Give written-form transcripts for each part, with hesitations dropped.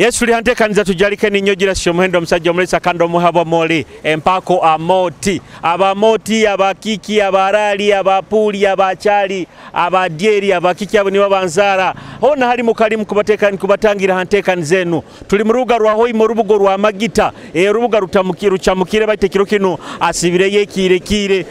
Yesu lihantekanza Tujarike ninyo girasyo muhendo musajja omulesa kando muhabo moli empako amoti abamoti abakiki abarali abapuli abachali abadieri abakiki abo nibo banzara hona hali mukalimu kubatangira hantekani zenu tuli mu rubuga rwa hoyi mu rubugo rwa magita rubuga rutamukira cyamukire batekiro kino asibire yekirekire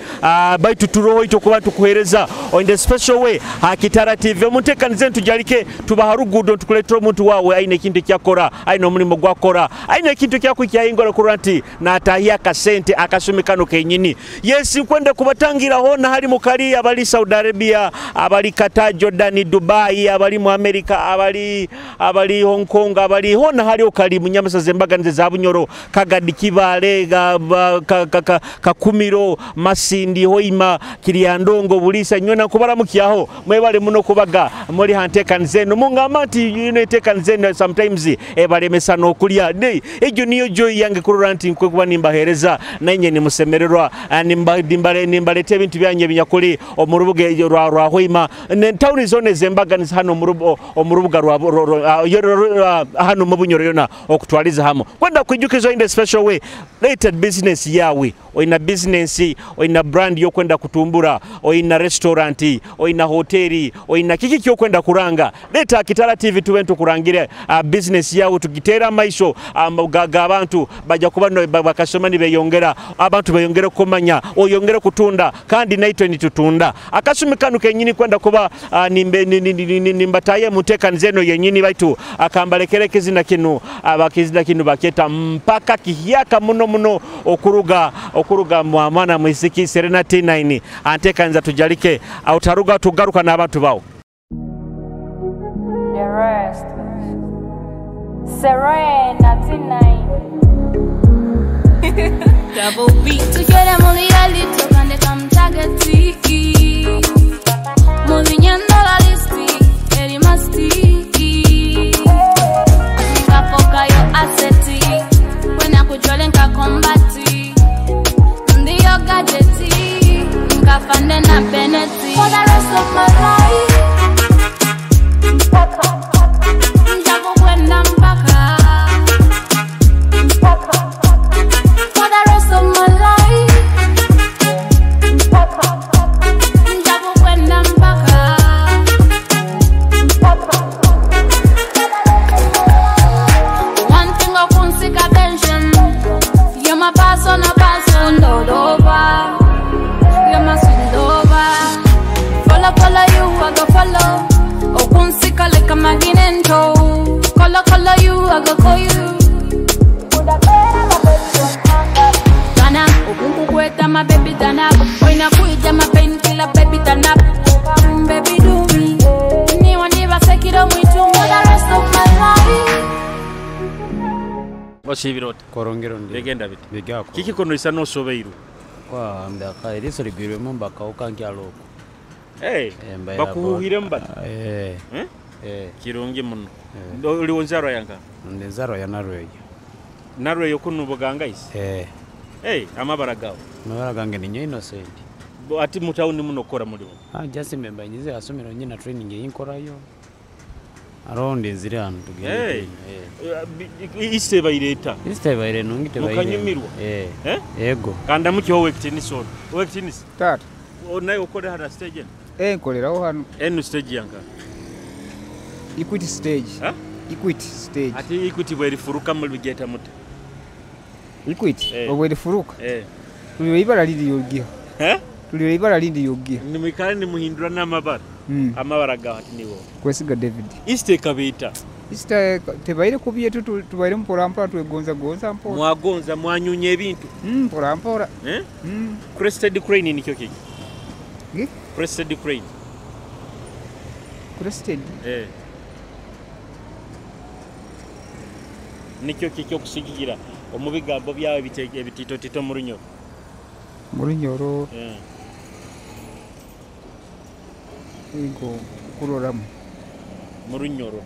baitu turoho ito kuba tukuhereza on the special way ha Kitara TV muntekani zenu Tujarike tubaharugudo tukuletera omuntu wawe aine kintu kyakora aino mulimo gwakora aine kintu kyakwikia ingora kuranti na atahia kasente akasumikano kenyini yes kwenda kubatangira hona hali mukali abali Saudi Arabia abali Qatar Jordan Dubai abali mu America abali Hong Kong abali hona hali okali munyamasa zembaga nze za bunyoro kagadi kibale kakumiro masindi hoima kiriandongo bulisa nyona kubara mukiaho mwebale muno kubaga muri hantekani zenu mungamati unitekani zenu sometimes ebalemesa nokulya de ejo niyo joy yange kuranti kuba nimbahereza nanye ni musemererwa nimbalete ebintu byanye binyakuli omurubuge rwa hoima ne town zone zembaga ni hano omurubuga rwa hano mubunyoro yona okutwaliza hamo kwenda kwijukizo in the special way related business yawe oina business oina brand yo kwenda kutumbura oina restaurant oina hoteli oina kiki kyo kwenda kuranga leta Kitara TV tuwentu kurangire business yawe tugitera maisho abantu bajja kuba no bakasoma nibeyongera abantu beyongera komanya oyongera kutunda kandi naito ni tutunda akasumikano kenyini kwenda kuba nimbataye mutekani zeno yenyini baitu akambalekere zina kinu abakizina kinu baketa mpaka kihiyaka muno okuruga mwana mwisiki Serenity 9 antekanza Tujarike autaruga tugaruka n'abantu bawo the rest Serenity 9 double beat together muli ali tokande kamtagati muli nyanda la listi eri masti nikafoka yo aseti wena kujolenka kombati ndiyo gadgeti nkafande na beneti for the rest of my life njago kwenda mpaka for the rest of my life njago kwenda mpaka one thing I won't seek attention you're my person Dodova you're my Sindova follow you I go follow okunsika like a maginento color you I go call you Dana okunku kweta my baby Dana oina kuija my painkiller baby Dana baby do me ni waniba sekiro mwitu for the rest of my life Washibirota korongero ndi begenda bit bigako kiki kono isa no sobeiru kwa mbaka iriso libirwe mbaka ukankyaloko bakuhire mbata kirungi muno uli onzaro yanga ndenzaro ya narwe yokuno buganga isi amabaragawo mabaragange ninyo innocent ati mutauni muno kora mulimo just member nyize asomero nyina training yinkorayo around ziriano tugende isteba ireta nungite mukanyumirwa yego kanda mukiho wektinis tata onayo ukore hada stage koleraho hano enu stage yanga equity stage equity stage ati equity bweri furuka mu bigeta muti equity bweri furuka tuli ibara lidi yogiho tuli ibara lidi yogiho ni mikale ni muhindura n'amabara amabara gahati niwo kwesiga David iste kabita iste tebaire kubiye tubaire mpora twegonza mpora mwagonza mwanyunye ebintu mpora Crested Crane nikyo kiki Crested Crane Crested nikyo kiki okusigira omubigambo byawe bitito murunyoro Ego kuroramu murunyoro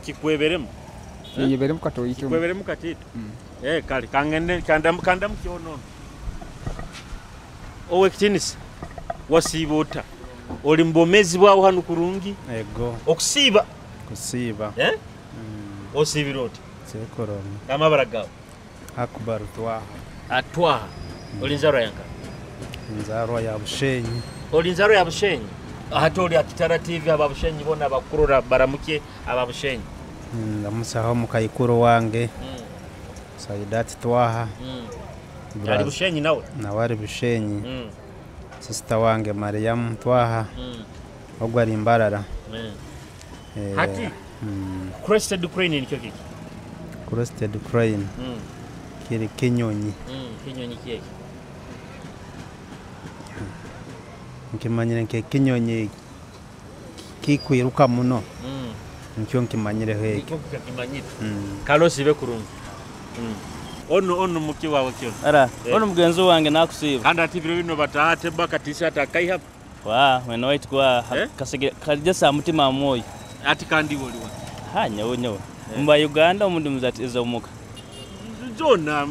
kikweberemu yeberemu katoyito kikweberemu katito kali kangende kanda mukyono owekitinis wasibota oli mbomezi bwawo hano kurungi ego okusiiba kusiiba osiibira oti sekoroni amabala gawo akubar twaha atwaha oli nzarwa yanka nzarwa ya bushenyi oli nzarwa ya bushenyi ate oli Kitara TV ababushenyi bona bakurora baramuke ababushenyi ndamusaho mukayikuru wange Saidati twaha ali bushenyi nawe nawari bushenyi sister wange Mariam twaha ogwari imbarara hati Crested Crane ni kyoki Crested Crane kiri kinyonyi kinyonyi kiye nkimanyire nke kinyonyi kikwiruka muno nkyo nkimanyire heke nkyo kimanyire kalosi be kurungi ono muki wawe kyo ara ono mugenzi wange nakusiba kandi ati biro bino batahate baka t-shirt akai hapa wa wena wait kwa kasege kalija mutima moyo ati kandi woliwa nyawo mba Uganda umuntu muzatiza umuka zona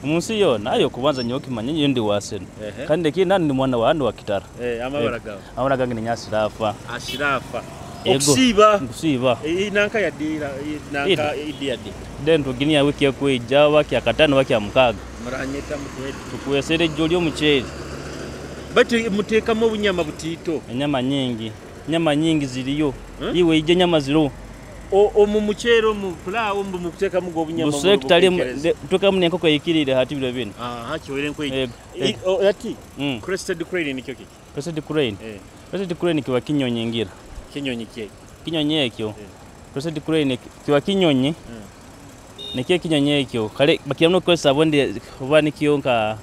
munsi yona ayo kubanza nyoki manye yindi wasene kandi kina ni mwana wandi wa Kitara amabara gange ni nyasirafa ashirafa okusiba inanka ya dira inanka idiadi den tuginia wiki ya kuija waki akatano waki amukaga maranyeta mutwetu tukwesere jolyo mucheri bati muteka mu bunyama butito nyama nyingi ziliyo iwe ije nyama ziro mu muchero mu pulawo mu mukuteka mu gobunyama mu sekitali tuka mu nenkoko yikirire hati biro bino haki were nko ati Crested Crane ni kyoki Crested Crane kiwa kinyonyi ngira kinyonyi ekyo Crested Crane kiwa kinyonyi nekie kinyonyi ekyo kale bakiyamno kwesa bonde bani kiyonka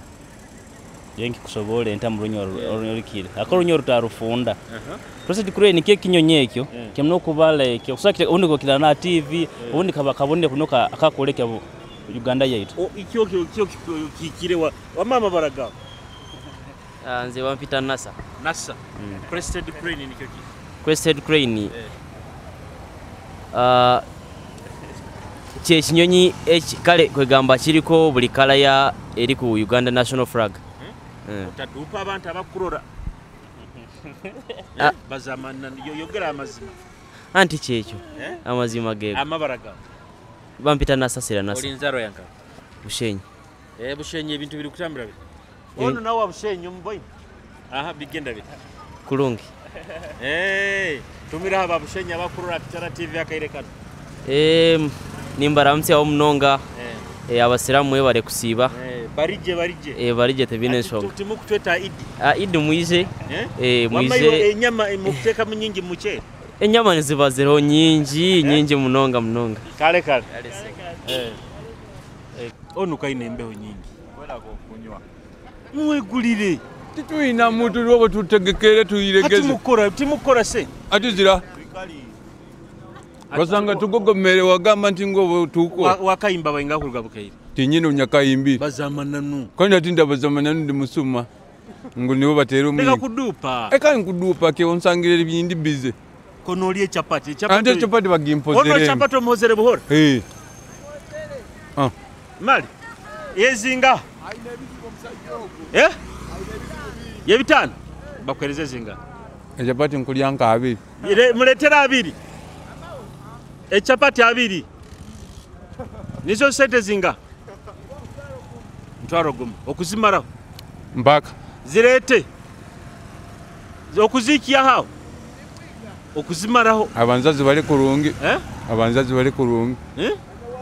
yengi kusobole entamurunyo orikire akorunyo rutarufunda Crested Crane kie kinyonyi ekyo kimno kubala ekyo kusakira undi ko kilana TV undi kabakabonde kunoka akakoleka Uganda yaitu ikyo kikire wa mama baraga nze wampita nasa Crested Crane ni kyoki Crested Crane kye kinyonyi kale kwegamba kiriko buli kala ya eri ku Uganda national flag utatupa abantu abakurora bazamana yogera amazima anti kyekyo amazima gego amabaraga bampita nasasira nasa oli nzaro yanka bushenyi bushenyi ebintu biri kutambira bit ono nawe bushenyi mboyi bigenda bit kulungi tumira aba bushenyi abakurora Kitara TV akairekana nimbara mtya omunonga abasiramu bare kusiba barije tebine shonga timukutweta idi muize muize enyama mukuteka munyingi muche enyama ziba zero nyingi munonga kale onu kaine mbeho nyingi wala ko kunywa mwegulire tituina mutu robo tutegekere tuyiregeze timukora se atizira basanga tugogomere wagamba nti ngo tuko wakayimba bainga kuruga bukaire tinyino nyakayimbi bazamananu kandi atinda bazamananu ndi musuma ngo nibo batero mi eka kudupa kudupa ke onsangire ibindi bize kono liye chapati ande chapati bagimpozere ono chapati omozere buhoro mali yezinga yebitano bakwereze zinga chapati nkulyanka abiri muletera abiri chapati abiri nizo sente zinga ntwaro goma okuzimaraho mbaka zirete okuzikiya hawo okuzimaraho abanzazi bali kurungi abanzazi bali kurungi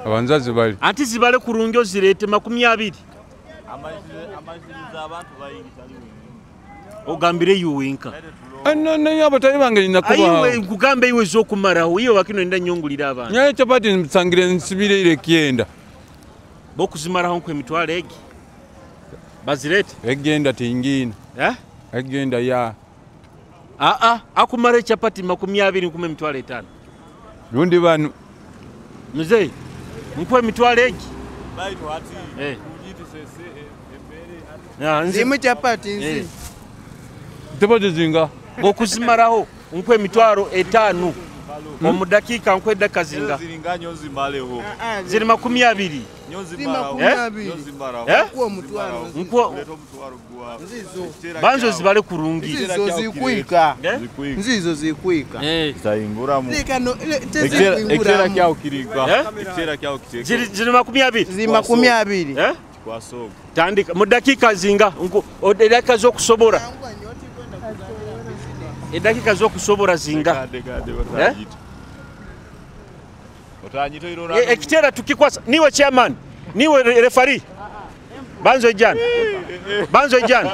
abanzazi bali anti zibale kurungi ozirete 20 amajiriza abantu bayingitali ogambire yuwinka Nanya batari bange nakuba. Ayiwe kugambe iwe zo kumaraho iyo wakino nda nyongulira abantu. Nyaye chapati nsangire nsibire ile kienda. Bokuzimaraho nkwe mitwale egi. Bazirete egenda tingine. Egenda ya. Akumare chapati 20 nkume mitwale 5. Lundi banu. Mzee. Nkwe mitwale egi. Baitu hati. Ujiti sese embere. Nzimu chapati nzi. Tebode zinga. Bokuzimaraho nkwe mitwaro 5. Omudakika nkwedda kazinga. Ziringa nyonzi mbaleho. Ziri 20. Nyonzi mbaleho. Nyonzi mbaleho. Kwa mutwaro. Nko Banzo zibale kurungi. Nzizo zikwika. Nzizo zikwika. Zayinguramu. Lekano ekera kyao kirika. Ekera kyao kirika. Ziri 20. Ziri 20. Kwasoga. Tandika mudakika zinga nko odakika zokusobora. Edakika zokusobora zinga. Otanyito irora. Ekitera tukikwasa niwe chairman, niwe referee. Banzo Jan. Banzo Jan.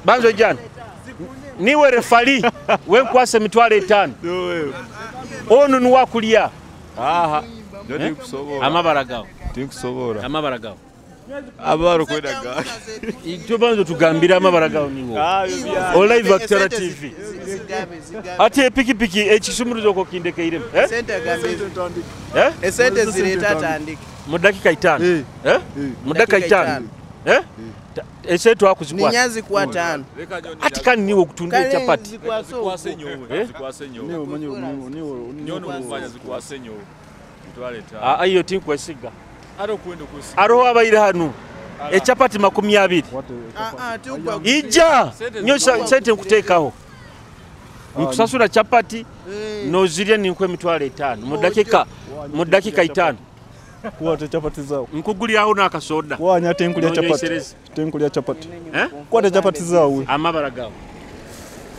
Banzo Jan. Niwe referee wenkwasa mitwale 5. Ono nuwa kulia. Aha. Jodi kusobora. Amabaragao. Tikusobora. Amabaragao. Abaro kwedaga. Icyo banzo tugambira amabaragao niwo. Olive Kitara TV. Ate piki ekisumuruzo ko kindeke irem. Sente gambe. Esente zireta tandika. Mudakika 5. Mudakika 5. Eseto akuzikwa. Ninyazi kwa 5. Ati kani niwo kutunde chapati. Zikwase nyowe. Zikwase nyowe. Nyono mufanya zikwase nyowe. Mutwaleta. Ayo tinkwesiga. Aro kwenda kusiga. Aro abayire hanu. Echapati 20. Ija. Nyo sente nkutekaho. Nkusasura chapati nozirya ninkwe mitwale 5 mudakika 5. Kuwate chapati zao. Nkuguliraho nakasoda. Wanya tenkulya chapati. Tenkulya chapati. Kuwate chapati zao. Amabaragao.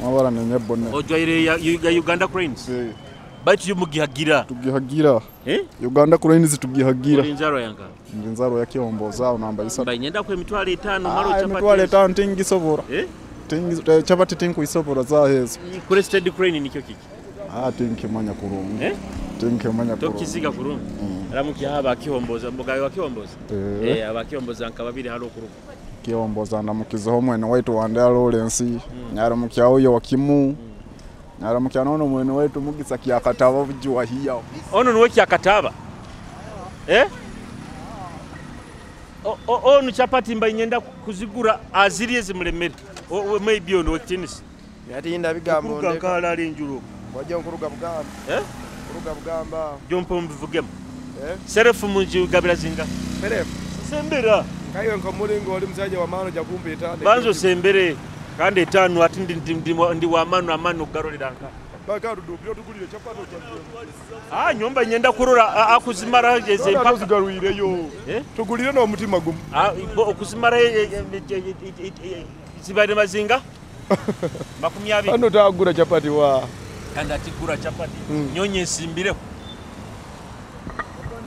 Mabara nenyebone. Ojwaire ya Uganda Cranes. Bati yumugihagira. Tugihagira. Uganda Cranes tugihagira. Inzaro yanga. Inzaro ya Kiombo zao namba isa. Bayenda kwe mitwale 5 maro chapati. Mitwale 5 tingisobora. Chapati tinkuisobora za hezo. Crested Crane nikyo kiki. Tinkimanya kurungi. Tinkimanya kurungi. Tokiziga kurungi. Ramuki haba Kiomboza mboga wa Kiomboza. Abakiomboza nkababiri halo kurungi. Kiomboza ndamukizaho mwene waitu wande Lawrence. Nyaramukya oyo wakimu. Nyaramukya nono mwene waitu mugisa kyakataba bujiwa hiya. Ono nwe kyakataba. Onu chapati mba nyenda kuzigura aziriye zimuremere. Maybe ono wetinisi. Yati ndabigambo ndeka. Kala ali njuru. Wajja nkuruga bugamba. Kuruga bugamba. Jompo mbivugema. Serefu munji gabira zinga. Serefu. Sembera. Kayo nkamulingo oli msaje wa mano jakumbe 5. Banzo sembere kandi 5 ati ndi wa mano garoliranka. Baka rudubyo tugulire chapati. Nyomba nyenda kurura akuzimara jeze mpaka tugaruire yo. Tugulire no mutima gumu. Okuzimara zibade mazinga. 20. Ano tagura chapati wa. Kanda tikura chapati. Nyonye simbire.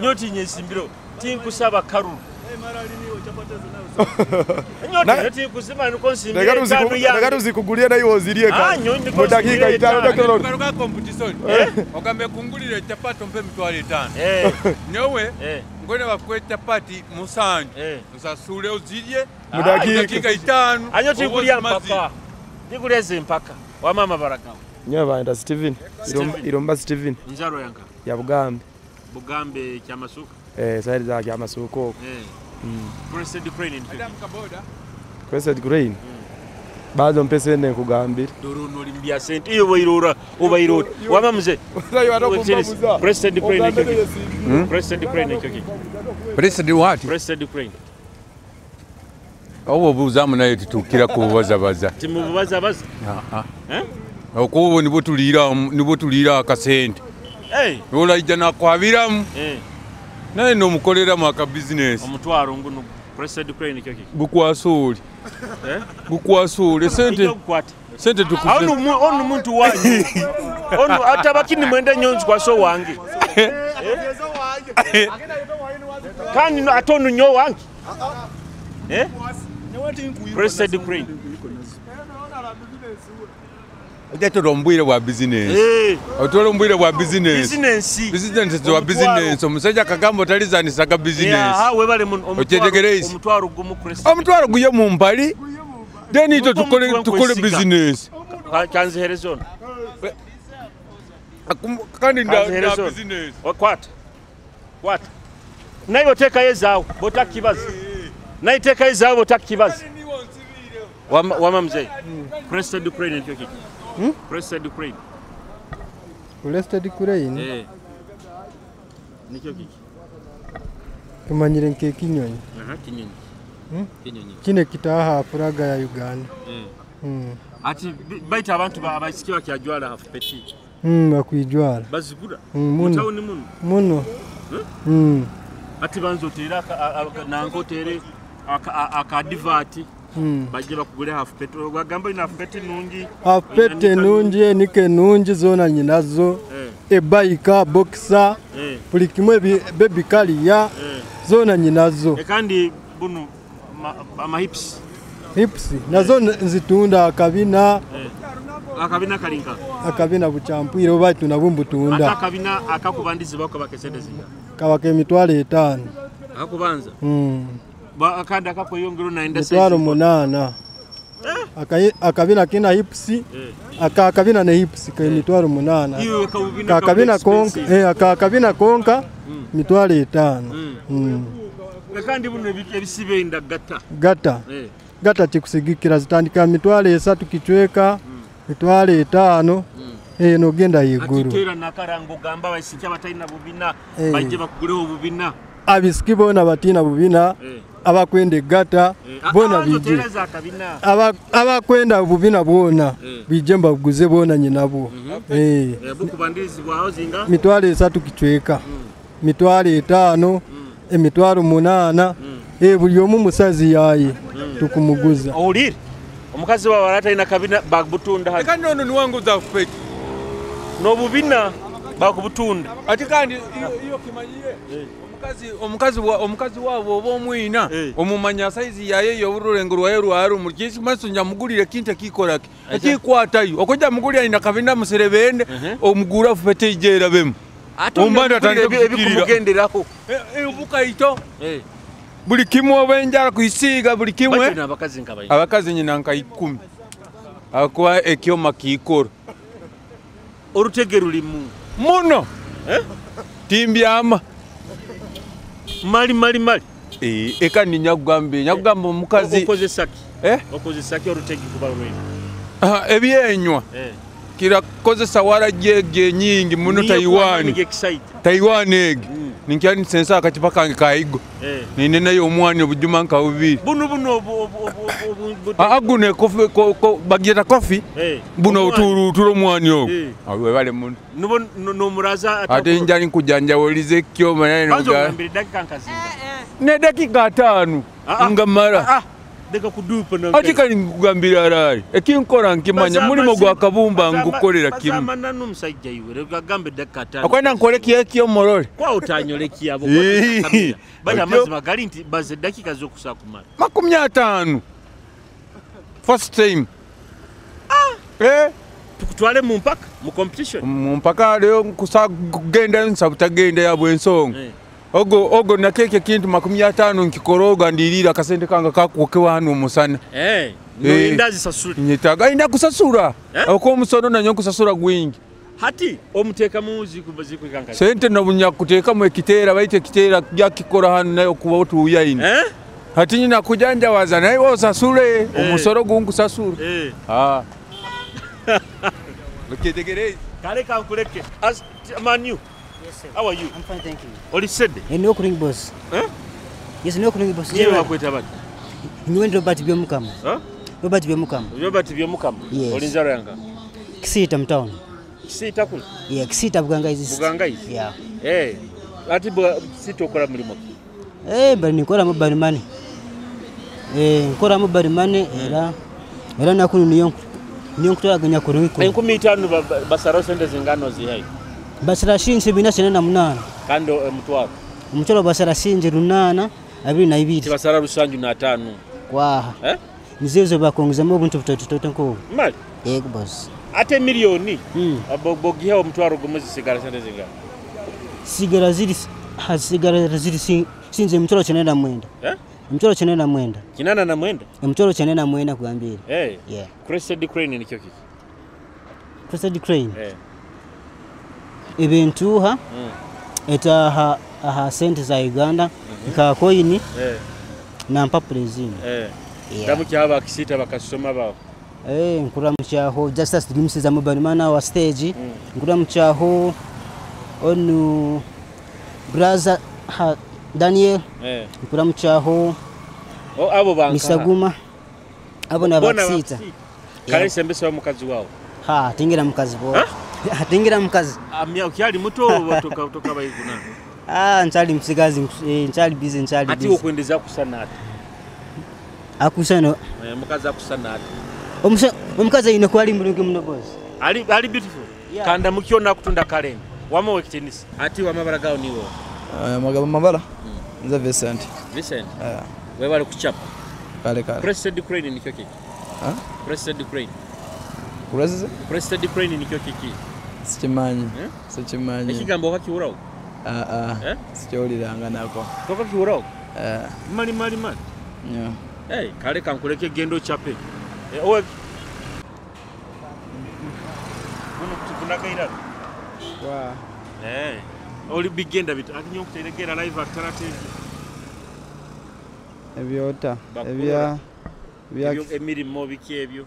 Nyoti nyesimbiro. Tinkusaba karuru. Nyoti kusima nukonsimbire. Ndagatu zikugulia na hiyo zirie ka. Mu dakika 5 Baruka competition. Ogambe kungulire chapati mpe mitwale 5. Nyowe ngone bakwe chapati musanju. Musasule uzirie mu dakika 5. Anyoti kulia mpaka. Nikuleze mpaka. Wa mama barakao. Nyowe baenda Steven. Iromba Steven. Njaro yanga. Ya Bugambe. Bugambe kyamasuka. Saidi za kyamasuka. Crested Crane. Crested Crane. Bado mpese ne kugambira. Doro no limbia sente iyo bayirora obayirora. Wama mze. Crested Crane. Crested Crane kiki. Crested what? Crested Crane. Obo buzamu nayo tutukira kubaza. Timubaza baza. Okubo nibo tulira akasente. Ola ijana kwabiramu. Naye no mukolera maka business. Omutwaro ngunu Crested Crane kiki. Bukwasuli. Bukwasuli sente. Sente tukuse. Onu muntu wanyu. Onu atabakini mwenda nyonzi kwa so wangi. Kani no atonu nyo wangi. Crested Crane. Ojato mbwire wa business. Otolo mbwire wa business. Business wa business. Omusajja kagambo talizani saka business. Webale omutwaro gumu Crested. Omutwaro guye mu mpali. Then ito tukole business. Kanzi herezona. Kandi nda business. What? Nayo teka yezao botakibaza. Nayo teka yezao botakibaza. Wama mzee. Crested Crane kiki. Crested Crane. Crested Crane. Nikyo kiki. Kumanyire nke kinyonyi. Kinyonyi. Kinyonyi. Kine kitaha furaga ya Uganda. Ati baita abantu abasikiwa kyajwala half peti. Bakwijwala. Bazigura. Muno. Muno. Ati banzo tera nango tere akadivati. Bajje bakugule half peti. Bagamba ina half peti nungi. Half peti nungi nike nungi zona nyinazo. Ebaika boxer. Buli kimwe baby kaliya. Zona nyinazo. Kandi bunu ama hips. Hips nazo nzitunda akabina. Akabina kalinka. Akabina buchampwire oba tunabumbu tunda. Akabina akakubandizi bako bakesede zinga. Kabake mitwale 5. Akakubanza. Ba akanda kako yongero na enda size. Mitwale 8. Akabina kina hips. Akabina ne hips ka mitwale 8. Iyo kabina akabina konka akabina konka mitwale 5. Kandi buno ebisibe inda gata. Gata. Gata chikusigikira zitandika mitwale 3 kichweka. Mitwale 5 no genda yiguru. Atitera nakarango gamba basikya batalina bubina bajje bakuguleho bubina. Abisikibo na batina bubina abakwende gata bona bije. Abakwenda bubina bona bijemba buguze bona nyinabo. Bukubandizi bwaho zinga mitwale 3 kichweka. Mitwale 5 emitwale 8 buli omu musazi yaye tukumuguza. Olire omukazi wa warata ina kabina bagubutunda hano. Eka nono niwangu za fake. No bubina bagubutunda. Ati kandi iyo kimanyire. Omukazi wabo bomwina omumanya size yaye yoburulengo rwaye rwaru murkisi masunya mugulire kinte kikorake. Akikwatayo okojja mugulira ina kabina muserebende omugura fete ijera bemu. Ombanda tande kugenderaho. Obukaito. Buli kimwe obenjara kuisiga buli kimwe. Abakazi nyina nka 10. Akwa ekyoma kikoro. Orutegero limu. Muno. Timbyama. Mali. Eka ni nyagugamba omukazi. Okoze saki. Okoze saki orutegi kuba lwe. Ebyenywa. Kira kozesa wara jege nyingi muno Taiwan ege. Ninkyani sensa akachipa kange kaigo. Nine nayo omwani obujuma nka bubiri. Buno agune kofi bageta kofi. Buno turo mwani ogo. Awe bale muno. No muraza ate njani kujanja wolize kyo manene no ga. Dakika nkazinga. Ne dakika 5 ngamara. Deka kudupa na. Ati kali ngambira arari. Ekinkora nkimanya mulimo gwa kabumba ngukorera kimu. Bazamana n'umusajja yiwe gagambe deka 5. Akwenda nkole kiyo morole. Kwa utanyole kiyabo kwa. Bali amazima gali nti baze dakika zo kusakumara. 50. First time. Tukutwale mu mpaka mu competition. Mu mpaka leo kusagenda nsabutagenda yabwe ensonga. Ogo na keke kintu 50 nkikoroga ndirira kasente kanga kakuokewa hano musana. No indazi sasura. Nyitaga inda kusasura. Oko omusono nanyo kusasura gwingi. Hati omuteka muzi kubazi kwikanga. Sente no bunya kuteka mu ekitera baite kitera yakikora hano nayo kuba otuya ine. Hati nyina kujanja waza nayo osasure omusoro gungu sasura. Loketegere. Kale kankuleke. As Manu. Yes, sir. How are you? I'm fine, thank you. What is said? No kuring boss. Yes, no kuring boss. Yewe wakweta bati. Ni wendo bati byomukama. Robert byomukama. Robert byomukama. Olinzaro yanga. Kisita mtown. Kisita kule? Yeah, Kisita Bugangaizi. Bugangaizi? Yeah. Ati Kisita okora mulimo. Bali nikora mobile money. Nkora mobile money era nakunu niyo kutaganya kuruko. 15 basaro sente zingano zihai. Basara shinje binashene na munana. Kando mtwaro. Mchoro basara shinje runana 22. Tibasara rusanju na 5. Kwaha. Nizezo bakongezamo ubuntu butatu nko. Mali. Yego boss. Ate milioni. Abogiha omtwaro gomezi sigara sente zingano. Sigara ziri shinje mchoro chene na mwenda. Mchoro chene na mwenda. Kinana na mwenda? Mchoro chene na mwenda kuambia. Yeah. Crested Crane ni kyoki. Crested Crane. Ebentuha eta sente za Uganda ka coin na mpapuro zino damu cyaba Kisita bakasoma bawo nkura mchaho Justice Dreams za mobile mana wa stage nkura mchaho onu brother Daniel nkura mchaho abo banka Misaguma abo na baksita kale sembese wa mukazi wao tingira mukazi bo tingira mukazi amya ukyali muto toka bayikuna nchali msigazi nchali busy nchali ati okwendeza kusana ati akusana mukazi akusana ati omukazi ine kwali mulungi muno boss ali beautiful kanda mukiona kutunda kalenda wama wekitinisi ati wamabara gao niwo magaba mabara nza Vincent wewe bali kuchapa kale Crested Crane nikyo kiki Crested Crane Crested Crane nikyo kiki sikimanyi ekigambo kakiurawo sikyoliranga nako toka kiurawo mali kale kankuleke gendo chape owe kunaga oli bigenda bit atinyo kuteregera live alternative ebyota emirimo bikebyo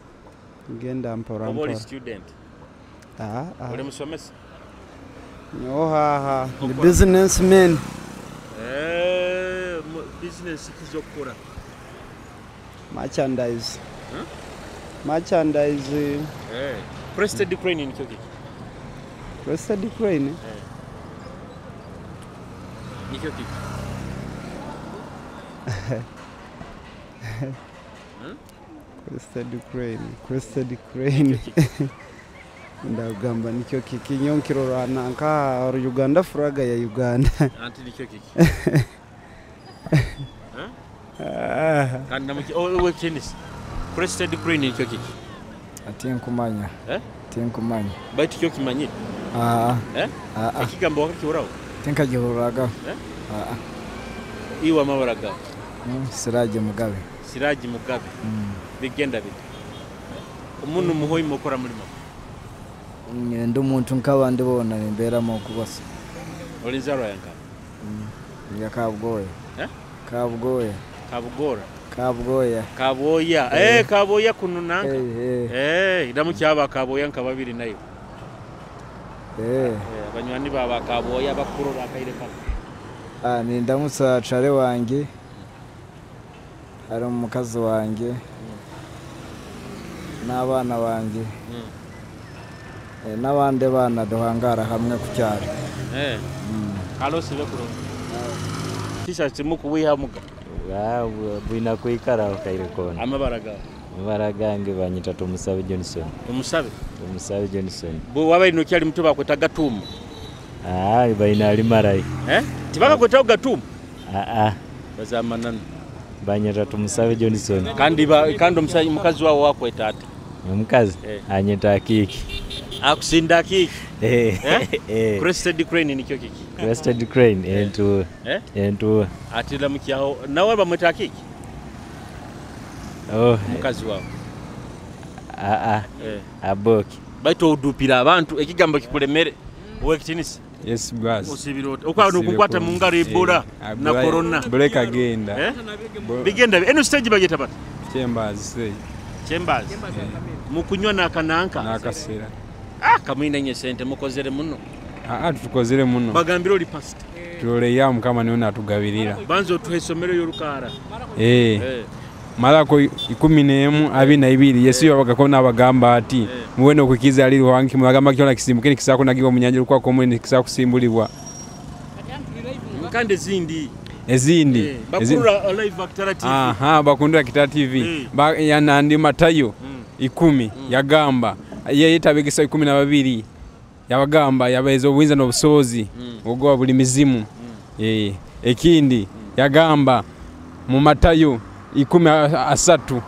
genda mpora oli student oli musomesa the businessman business kizokora merchandise Crested Crane ni kyoki Crested Crane ni kyoki Crested Crane ndagamba nikyo kiki nyonkirorana nka Uganda furaga ya Uganda anti nikyo kiki kandi namiki owe tennis Crested Crane nikyo kiki atinkumanya tinkumanya baiti kyo kimanyi akigambo wakakirawo tinkagihuraga iwa mabaraga Siraje Mugabe bigenda bit umuntu muhoyi mukora mulimo ndo muntu nkabandi bona nimbera mu kubasa olinzaro yanka ya Kabgoya Kaboya kununanga idamu cyaba Kaboya nkababiri nayo abanywani baba Kaboya bakuru bakayireka ni ndamutsa care wange ari umukazi wange n'abana bange n'abandi bana duhangara hamwe ku cyaro alose bakuru kisha simuku wihamuka bwina kwikara ukayirekona amabaragange banyita Tumusabe Johnson bo wabaye no cyali muto bakweta Gatumu bayina ali marayi tibaka kweta Gatumu bazamanana banyita Tumusabe Johnson kandi mukazi wawo wakweta ati omukazi anyita Kiki akusinda Kiki Crested Crane nikyo kiki Crested Crane entu atila mukyaho nawe bamweta Kiki mukazi wawo aboki baito udupira abantu ekigambo kikulemere wekitinisi yes boss osibirota okwano kukwata mu ngaro Ebola na corona break agenda bigenda eno stage bageta bata Chambers mukunywa nakananka nakasera kamwina nye sente mukozere muno tukozere muno bagambiro li past tole ya mukama niona atugabirira banzo tuhesomero yorukara malako 11 22 Yesu yabagakona abagamba ati muwene okukiza ali wanki mugamba kyona kisimbukeni kisako nagiwa munyanje kwa komwe kisako kusimbulibwa kande zindi bakundura live Kitara TV bakundura Kitara TV yana ndi Matayo 10 yagamba yeyitabegesa 12 yabagamba yabayezo obwinza n'obusozi ubwo buli mizimu ekindi yagamba mu Matayo 13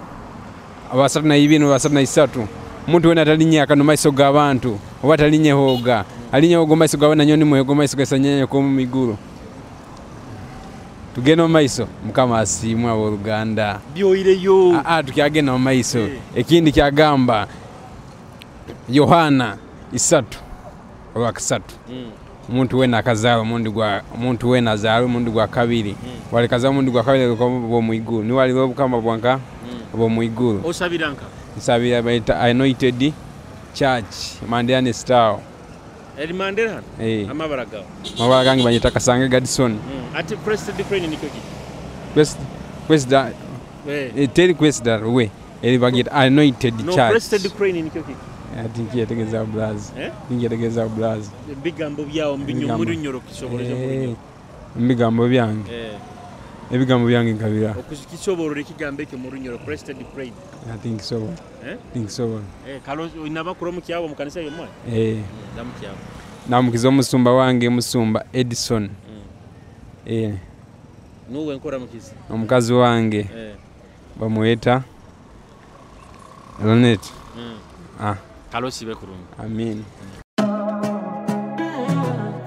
abasatu na ibino basatu na isatu muntu wena atalinya akano maiso g'abantu oba atalinye hoga alinya hoga maiso g'abana nyoni muhogo maiso gasanyanya ko mu miguru tugeno maiso mukama asimwa wa Uganda byoireyo tukagena maiso ekindi kyagamba Yohana 3 oba 3 muntu wena akazawe muntu wena azawe muntu gwa kabiri walikaza muntu gwa kabiri ko bo muiguru ni wali bo kama bwanka bo muiguru osabiranka nsabira bayita Anointed Church Mandela Star. Eri Mandela amabara gawo. Amabara gange bayita Kasange Gadson. Ati Crested Crane nikyo ki? Crested Tell Crested we. Eri bagita Anointed Church. No Crested Crane nikyo ki? I think yategeza blaz. Yategeza blaz. Bigambo byawo mbinyumuri nyoro kisobolezo. Bigambo byange. Ebigambo byange nkabira. Okukisobolole kigambeke mu runyoro Crested Crane. I think so. Think so. Kalo inabakuro mu kyabo mu kanisa yomwe. Ndamu kyabo. Namukiza omusumba wange musumba Edison. Nuwe nkora mukizi. Omukazi wange. Bamweta Ronet. Kalosibe kurungi. Amen.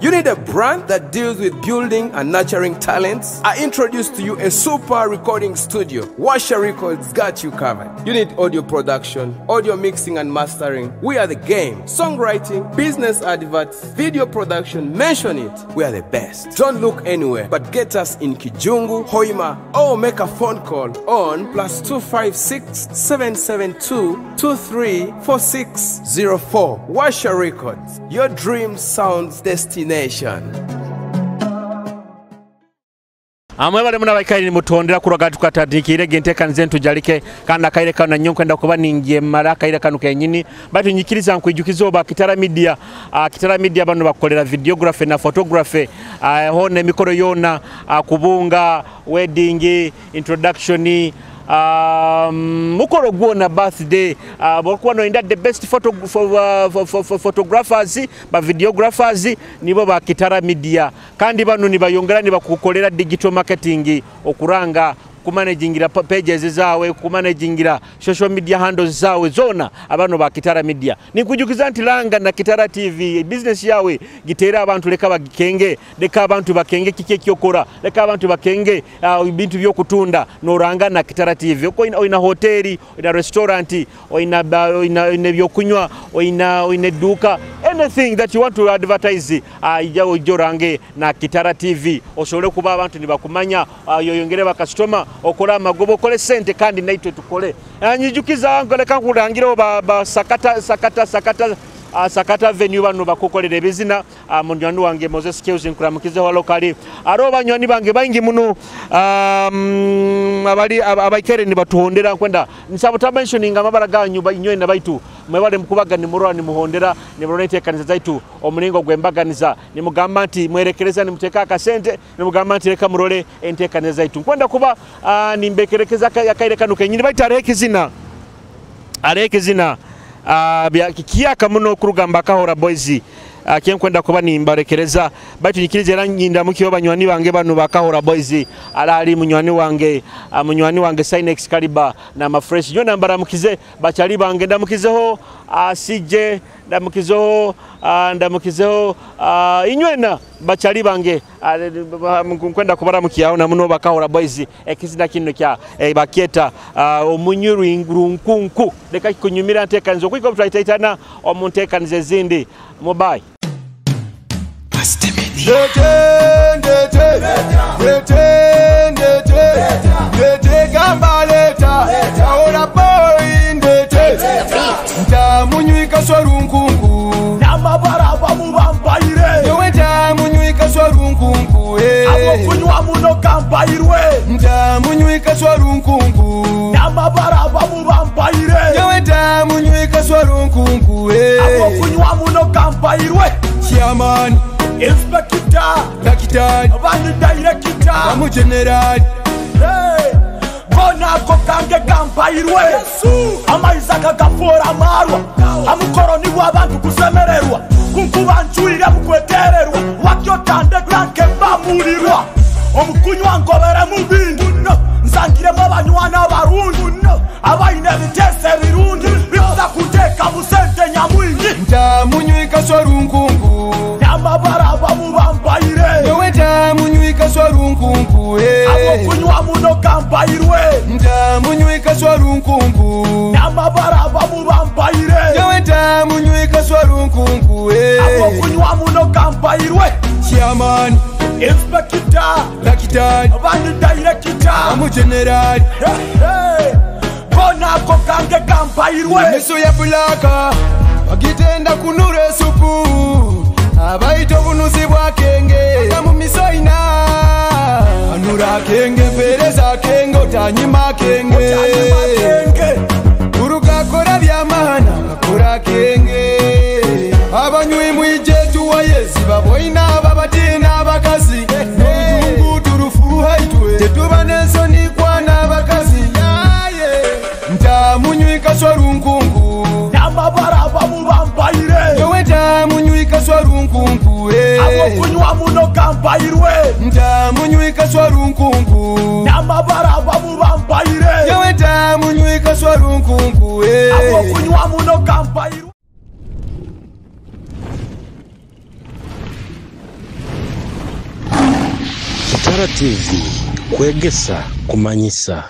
You need a brand that deals with building and nurturing talents? I introduce to you a super recording studio. Washer Records got you covered. You need audio production, audio mixing and mastering. We are the game. Songwriting, business adverts, video production, mention it. We are the best. Don't look anywhere, but get us in Kijungu, Hoima, or make a phone call on +256 772 234604. Washer Records, your dream sounds destination. Amwe bale muna baikairi mutondera kuroga tukatadikire gentekanze Tujarike kandi akaire kana nyonko enda kuba ningiye mara kaire kanu kenyini batu nyikiriza nkwijukizo ba Kitara Media Kitara Media bano bakolera videography na photography hone mikoro yona kubunga wedding introduction mukoro gwona birthday bokuwa no inda the best photographers ba videographers nibo ba Kitara Media kandi bano nibayongera nibakukolera digital marketing okuranga kumanagingira pages zawe kumanagingira social media handles zawe zona abano ba Kitara Media nikujukiza ntilanga na Kitara TV business yawe gitera abantu leka bagikenge leka abantu bakenge kike kyokora leka abantu bakenge ibintu byo kutunda noranga na Kitara TV uko ina hoteli ina restaurant ina byo kunywa ina duka anything that you want to advertise ijawo jorange na Kitara TV oshobore kuba abantu nibakumanya yoyongere ba customer okola magobo kole sente kandi naitwe tukole anyijukiza wangu leka kurangira ba sakata venue bano bakokolera ebizina munjwandu wange Moses Skills nkuramukize wa locally aro banywani bange baingi muno abali abaikere ni batuhondera kwenda nsabota mentioning amabara ganyu bainyoye na baitu mwebale mkubaga ni murwa ni muhondera ni muronete kanisa zaitu omulingo gwembaganiza ni mugamba nti mwerekereza ni muteka akasente ni mugamba nti reka murole entekaniza zaitu kwenda kuba ni mbekerekeza yakaire kanu kenyini baita areke zina kiyaka muno kurugamba kahora boys kyenkwenda kuba nimbarekereza baitu nyikirize ranyinda mukiyo banywani bange bano bakahora boys alali munywani wange Sinex Kaliba na mafresh yo nambara mukize bachali bange ndamukizeho CJ ndamukizeho inywena bachali bange kwenda kubara mukiyaho na muno bakahora boys ekizina kinno kya baketa omunyuru ingurunkunku leka kunyumira ntekanzo kwiko tutaitana omuntekanize zindi mobile Ntamunyuika swarunkunku Namabaraba mubambaire Yewe ntamunyuika swarunkunku Abo kunywa muno kambairwe Ntamunyuika swarunkunku Namabaraba mubambaire Yewe ntamunyuika swarunkunku Abo kunywa muno kambairwe Chairman Inspector Dakitari Abandi director Amu general Bona kokange kambairwe Amaizaka gafora marwa Amukoroni w'abantu kusemererwa Kunkubanchuire mukwetererwa Wakyotande granke bamurirwa Omukunywa ngobere mu bintu Nsangire mw'abanywana barundi Abaine bitese birundi Biza kuteka musente nyamwingi Ntamunyuika swarunkunku Namabaraba mubambaire Yewe ntamunyuika swarunkunku Abo kunywa muno kambairwe Ntamunyuika swarunkunku Namabaraba mubambaire Yewe ntamunyuika swarunkunku Abo kunywa muno kambairwe Chairman Inspector Dakitari Abandi director Amu general Bona ako kange kampairwe Miso ya bulaka Bagitenda kunure supu Abaito bunuzi bwa kenge Kamu miso ina Anura kenge pereza kenge Otanyima kenge Uruka kora vyamana Kakura kenge Abanywi mwijetu wa yezi Baboina babatina bakazi Nojungu turufu haitwe Tetuba neso ni kwa na bakazi Nta munywi kaswa runkungu Namabara bamu vampaire Yowe nta munywi kaswa runkungu Abo kunywa muno kampairwe Nta munywi kaswa runkungu Namabara bamu vampaire Yowe nta munywi kaswa runkungu Abo kunywa muno kampairwe Kitara TV, Kwegesa, Kumanyisa.